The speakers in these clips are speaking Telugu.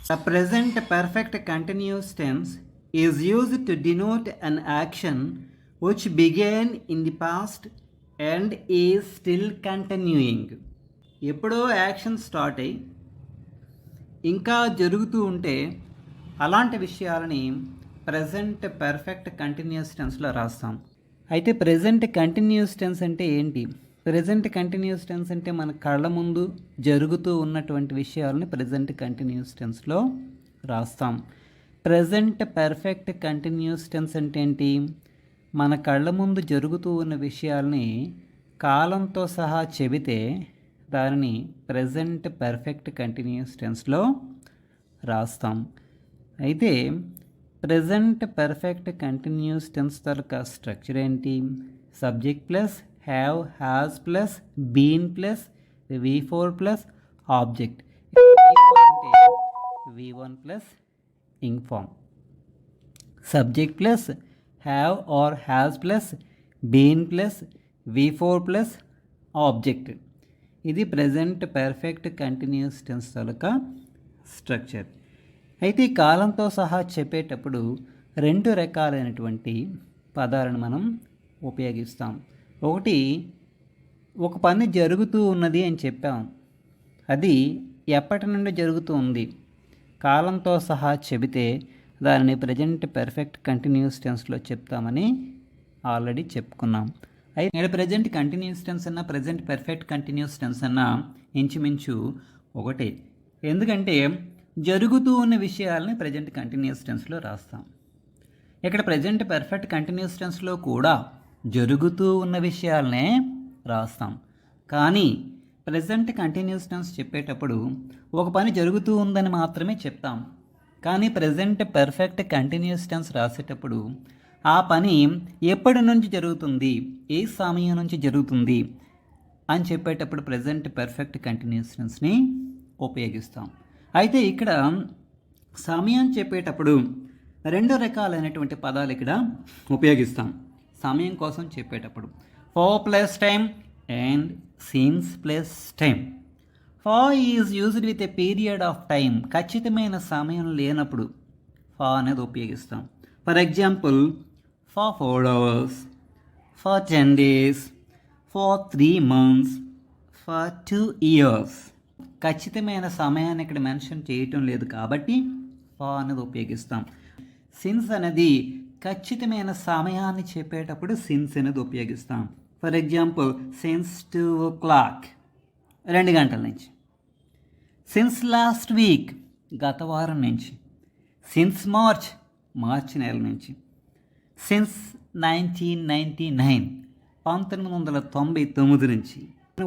The present perfect continuous tense is used to denote an action which began in the past and is still continuing. ఎప్పుడో యాక్షన్ స్టార్ట్ అయ్యి ఇంకా జరుగుతూ ఉంటే అలాంటి విషయాలని ప్రజెంట్ పర్ఫెక్ట్ కంటిన్యూస్ టెన్స్లో రాస్తాం. అయితే ప్రజెంట్ కంటిన్యూస్ టెన్స్ అంటే ఏంటి? ప్రజెంట్ కంటిన్యూస్ టెన్స్ అంటే మన కళ్ళ ముందు జరుగుతూ ఉన్నటువంటి విషయాలని ప్రజెంట్ కంటిన్యూస్ టెన్స్లో రాస్తాం. ప్రజెంట్ పర్ఫెక్ట్ కంటిన్యూస్ టెన్స్ అంటే ఏంటి? మన కళ్ళ ముందు జరుగుతూ ఉన్న విషయాల్ని కాలంతో సహా చెబితే దానిని ప్రజెంట్ పర్ఫెక్ట్ కంటిన్యూస్ టెన్స్లో రాస్తాం. అయితే ప్రజెంట్ పర్ఫెక్ట్ కంటిన్యూస్ టెన్స్ తాలూకా స్ట్రక్చర్ ఏంటి? Subject plus have, has plus been plus V4 plus object. V1 plus ing form. Subject plus have or has plus been plus V4 plus object. ఇది ప్రజెంట్ పర్ఫెక్ట్ కంటిన్యూస్ టెన్స్ తాలూకా స్ట్రక్చర్. అయితే ఈ కాలంతో సహా చెప్పేటప్పుడు రెండు రకాలైనటువంటి పదాలను మనం ఉపయోగిస్తాం. ఒకటి, ఒక పని జరుగుతూ ఉన్నది అని చెప్పాం, అది ఎప్పటి నుండి జరుగుతూ ఉంది, కాలంతో సహా చెబితే దానిని ప్రజెంట్ పర్ఫెక్ట్ కంటిన్యూస్ టెన్స్లో చెప్తామని ఆల్రెడీ చెప్పుకున్నాం. అయితే ప్రజెంట్ కంటిన్యూస్ టెన్స్ అన్నా ప్రజెంట్ పర్ఫెక్ట్ కంటిన్యూస్ టెన్స్ అన్నా ఇంచుమించు ఒకటే. ఎందుకంటే జరుగుతూ ఉన్న విషయాలని ప్రజెంట్ కంటిన్యూస్ టెన్స్లో రాస్తాం. ఇక్కడ ప్రజెంట్ పర్ఫెక్ట్ కంటిన్యూస్ టెన్స్లో కూడా జరుగుతూ ఉన్న విషయాలనే రాస్తాం. కానీ ప్రజెంట్ కంటిన్యూస్ టెన్స్ చెప్పేటప్పుడు ఒక పని జరుగుతూ ఉందని మాత్రమే చెప్తాం. కానీ ప్రజెంట్ పర్ఫెక్ట్ కంటిన్యూస్ టెన్స్ రాసేటప్పుడు ఆ పని ఎప్పటి నుంచి జరుగుతుంది, ఏ సమయం నుంచి జరుగుతుంది అని చెప్పేటప్పుడు ప్రజెంట్ పర్ఫెక్ట్ కంటిన్యూస్ టెన్స్ని ఉపయోగిస్తాం. అయితే ఇక్కడ సమయం చెప్పేటప్పుడు రెండు రకాలైనటువంటి పదాలు ఇక్కడ ఉపయోగిస్తాం. సమయం కోసం చెప్పేటప్పుడు for plus time and since plus time. For is used with a period of time. ఖచ్చితమైన సమయం లేనప్పుడు ఫర్ అనేది ఉపయోగిస్తాం. For example, for 4 hours, for 10 days, for 3 months, for 2 years. ఖచ్చితమైన సమయాన్ని ఇక్కడ మెన్షన్ చేయటం లేదు కాబట్టి ఫర్ అనేది ఉపయోగిస్తాం. సిన్స్ అనేది ఖచ్చితమైన సమయాన్ని చెప్పేటప్పుడు సిన్స్ అనేది ఉపయోగిస్తాం. ఫర్ ఎగ్జాంపుల్, సిన్స్ 2 o'clock 2 గంటల నుంచి. సిన్స్ లాస్ట్ వీక్ గత వారం నుంచి. సిన్స్ మార్చ్ నెల నుంచి. సిన్స్ 1999 1999 నుంచి.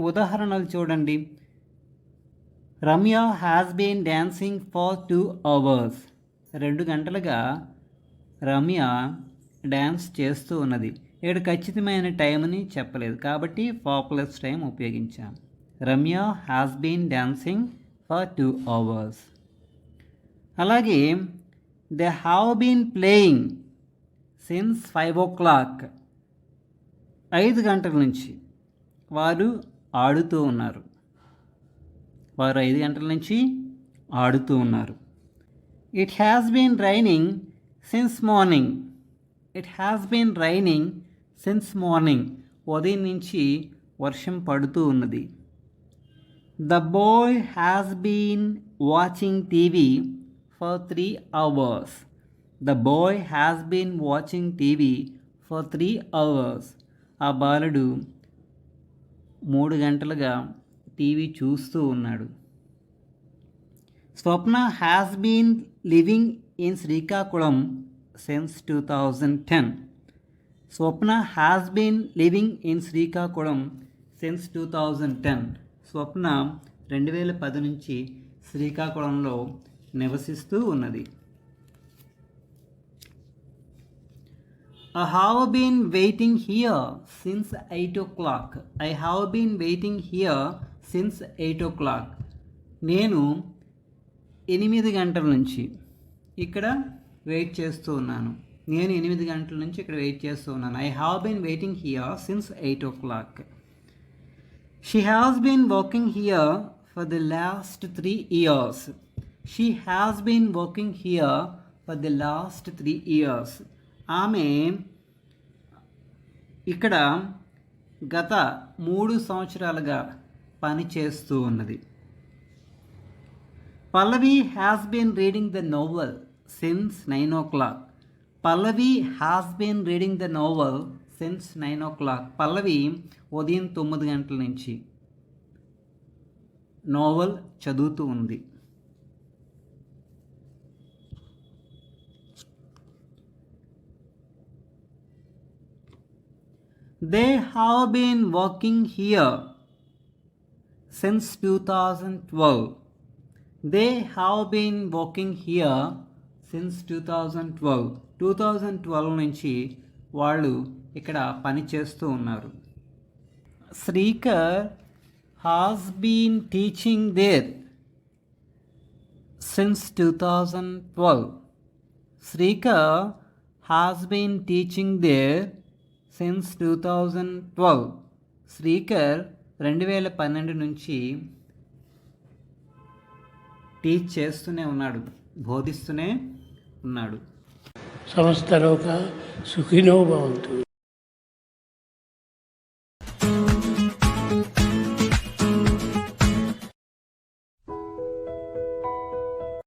ఉదాహరణలు చూడండి. Ramya has been dancing for 2 hours. 2 గంటలుగా రమ్య డ్యాన్స్ చేస్తూ ఉన్నది. ఇక్కడ ఖచ్చితమైన టైంని చెప్పలేదు కాబట్టి ఫర్ ప్లస్ టైం ఉపయోగించాం. Ramya has been dancing for 2 hours. అలాగే they have been playing since 5 o'clock 5 గంటల నుంచి వారు ఆడుతూ ఉన్నారు. వారు 5 గంటల నుంచి ఆడుతూ ఉన్నారు. It has been raining since morning. It has been raining since morning. ఉదయం నుంచి వర్షం పడుతూ ఉన్నది. The boy has been watching TV for 3 hours. The boy has been watching TV for 3 hours. ఆ బాలుడు 3 గంటలుగా టీవీ చూస్తూ ఉన్నాడు. Swapna has been living in Srikakulam since 2010. Swapna has been living in Srikakulam since 2010. Swapna 2010 నుంచి శ్రీకాకుళంలో నివసిస్తూ ఉన్నది. I have been waiting here since 8 o'clock. I have been waiting here since 8 o'clock. నేను 8 గంటల నుంచి ఇక్కడ వెయిట్ చేస్తూ ఉన్నాను. నేను 8 గంటల నుంచి ఇక్కడ వెయిట్ చేస్తూ ఉన్నాను. I have been waiting here since 8 o'clock. She has been working here for the last 3 years. She has been working here for the last 3 years. ఆమె ఇక్కడ గత 3 సంవత్సరాలుగా పని చేస్తూ ఉన్నది. Pallavi has been reading the novel since 9 o'clock. Pallavi has been reading the novel since 9 o'clock. Pallavi ఉదయం 9 గంటల నుంచి నోవెల్ చదువుతూ ఉంది. They have been working here since 2012. They have been working here since 2012. 2012 నుంచి వాళ్ళు ఇక్కడ పని చేస్తూ ఉన్నారు. Srikar has been teaching there since 2012. Srikar has been teaching there since 2012. Srikar 2012 నుంచి టీచ్ చేస్తూనే ఉన్నాడు, బోధిస్తూనే ఉన్నాడు. సమస్తలోక సుఖినో భవంతు.